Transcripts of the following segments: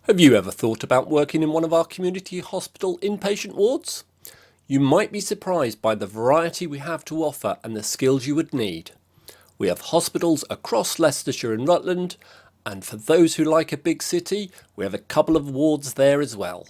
Have you ever thought about working in one of our community hospital inpatient wards? You might be surprised by the variety we have to offer and the skills you would need. We have hospitals across Leicestershire and Rutland, and for those who like a big city, we have a couple of wards there as well.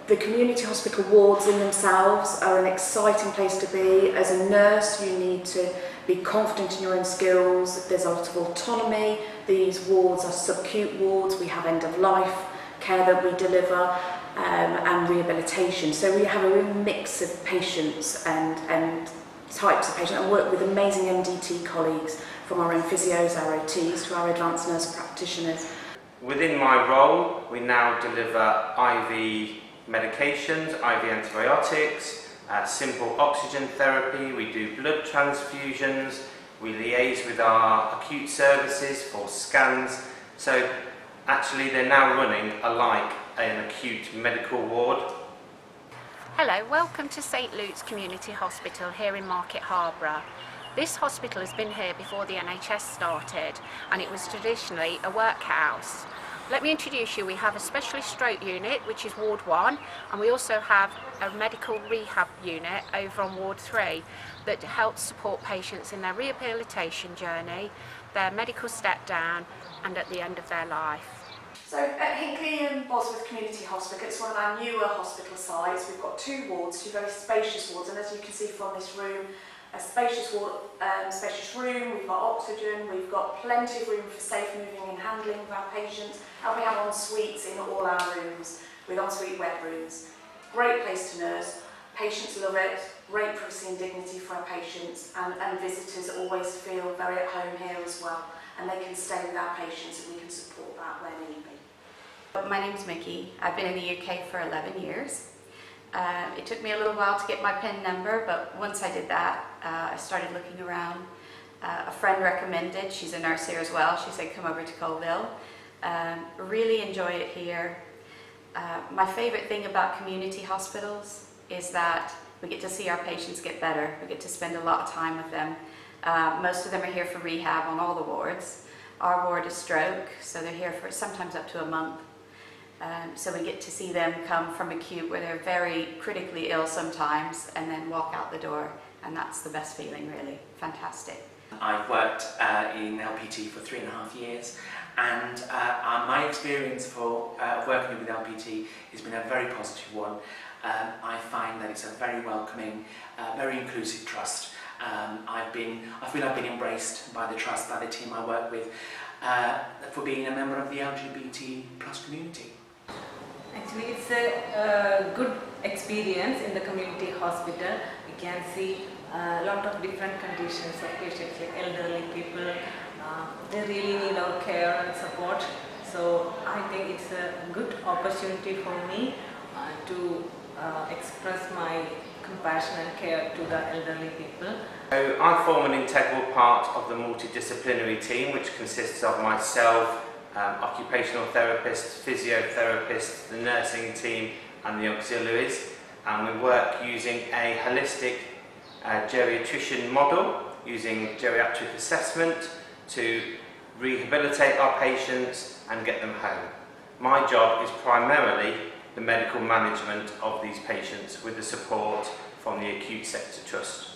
The community hospital wards in themselves are an exciting place to be. As a nurse, you need to be confident in your own skills. There's a lot of autonomy. These wards are subacute wards. We have end-of-life care that we deliver and rehabilitation. So we have a real mix of patients and types of patients, and work with amazing MDT colleagues, from our own physios, our OTs, to our advanced nurse practitioners. Within my role, we now deliver IV medications, IV antibiotics, simple oxygen therapy, we do blood transfusions, we liaise with our acute services for scans. So actually they're now running alike an acute medical ward. Hello, welcome to St Luke's Community Hospital here in Market Harborough. This hospital has been here before the NHS started, and it was traditionally a workhouse. Let me introduce you. We have a specialist stroke unit, which is Ward 1, and we also have a medical rehab unit over on Ward 3 that helps support patients in their rehabilitation journey, their medical step down, and at the end of their life. So at Hinckley and Bosworth Community Hospital, it's one of our newer hospital sites. We've got two wards, two very spacious wards, and as you can see from this room, a spacious ward, spacious room, we've got oxygen, we've got plenty of room for safe moving and handling of our patients, and we have en-suites in all our rooms, with en-suite wet rooms. Great place to nurse, patients love it, great privacy and dignity for our patients, and visitors always feel very at home here as well, and they can stay with our patients and we can support that where need be. My name's Mickey. I've been in the UK for 11 years. It took me a little while to get my PIN number, but once I did that, I started looking around. A friend recommended, she's a nurse here as well, she said come over to Colville. Really enjoy it here. My favourite thing about community hospitals is that we get to see our patients get better. We get to spend a lot of time with them. Most of them are here for rehab on all the wards. Our ward is stroke, so they're here for sometimes up to a month. So we get to see them come from acute, where they're very critically ill sometimes, and then walk out the door, and that's the best feeling, really. Fantastic. I've worked in LPT for 3.5 years, and my experience for working with LPT has been a very positive one. I find that it's a very welcoming, very inclusive trust. I feel I've been embraced by the trust, by the team I work with, for being a member of the LGBT plus community. Actually, it's a good experience in the community hospital. We can see a lot of different conditions of patients, like elderly people. They really need our care and support. So I think it's a good opportunity for me to express my compassion and care to the elderly people. So I form an integral part of the multidisciplinary team, which consists of myself, occupational therapists, physiotherapists, the nursing team and the auxiliaries, and we work using a holistic geriatrician model, using geriatric assessment to rehabilitate our patients and get them home. My job is primarily the medical management of these patients with the support from the Acute Sector Trust.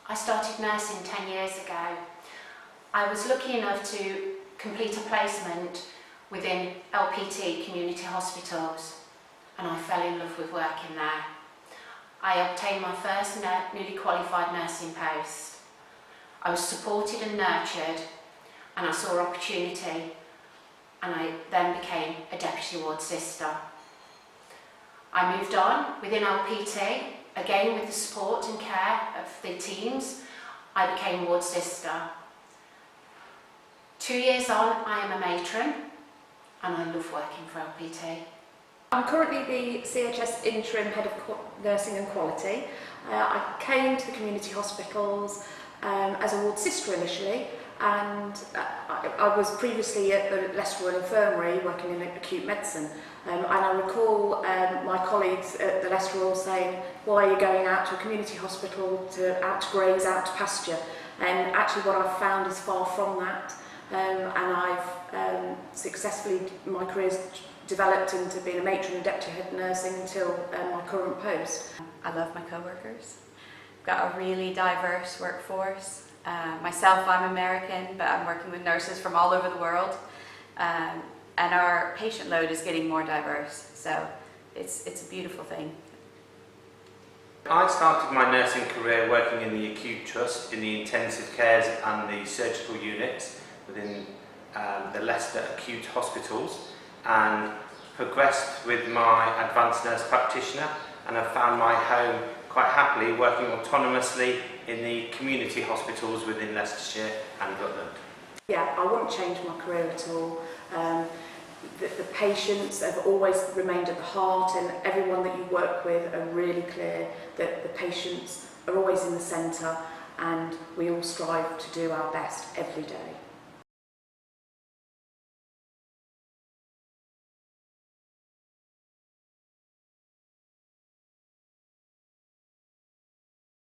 I started nursing 10 years ago. I was lucky enough to complete a placement within LPT Community Hospitals, and I fell in love with working there. I obtained my first newly qualified nursing post. I was supported and nurtured, and I saw opportunity, and I then became a deputy ward sister. I moved on within LPT, again with the support and care of the teams. I became ward sister. 2 years on, I am a matron, and I love working for LPT. I'm currently the CHS Interim Head of Nursing and Quality. I came to the community hospitals as a ward sister initially, and I was previously at the Leicester Royal Infirmary working in acute medicine. And I recall my colleagues at the Leicester Royal saying, why are you going out to a community hospital, out to graze, out to pasture? And actually what I've found is far from that. And I've successfully, my career's developed into being a matron and deputy head nursing until my current post. I love my co-workers. I've got a really diverse workforce. Myself, I'm American, but I'm working with nurses from all over the world. And our patient load is getting more diverse, so it's a beautiful thing. I started my nursing career working in the acute trust, in the intensive cares and the surgical units within the Leicester acute hospitals, and progressed with my advanced nurse practitioner, and have found my home quite happily working autonomously in the community hospitals within Leicestershire and Rutland. Yeah, I wouldn't change my career at all. The patients have always remained at the heart, and everyone that you work with are really clear that the patients are always in the centre, and we all strive to do our best every day.